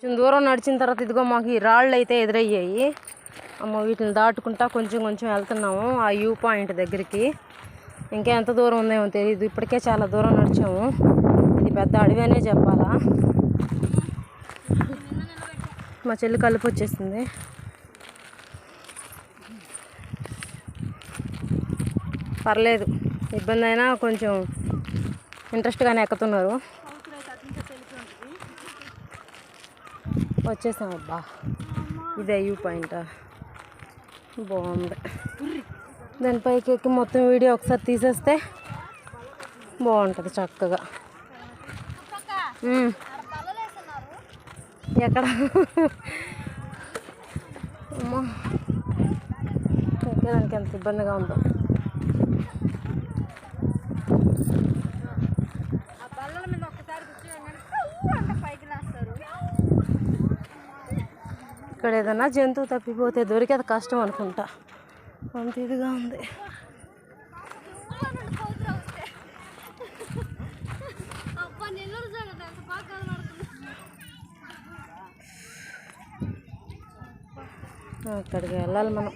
కొంచెం దూరం నడిచిన తర్వాత ఇదిగో మాకు ఈ రాళ్ళు అయితే ఎదురయ్యాయి. అమ్మ వీటిని దాటుకుంటా కొంచెం కొంచెం వెళ్తున్నాము ఆ వ్యూ పాయింట్ దగ్గరికి. ఇంకా ఎంత దూరం ఉందేమో తెలియదు, ఇప్పటికే చాలా దూరం నడిచాము. ఇది పెద్ద అడవి అనే చెప్పాలా. మా చెల్లి కలుపు వచ్చేసింది. పర్లేదు, ఇబ్బంది అయినా కొంచెం ఇంట్రెస్ట్గానే ఎక్కుతున్నారు. వచ్చేసాం. అబ్బా ఇదే వ్యూ పాయింట్, బాగుంది. దానిపైకి ఎక్కి మొత్తం వీడియో ఒకసారి తీసేస్తే బాగుంటుంది చక్కగా. ఎక్కడ అమ్మా ఎక్కడానికి ఎంత ఇబ్బందిగా ఉందో. ఇక్కడ ఏదైనా జంతువు తప్పిపోతే దొరికేది కష్టం అనుకుంటా, అంత ఇదిగా ఉంది. అక్కడికి వెళ్ళాలి మనం.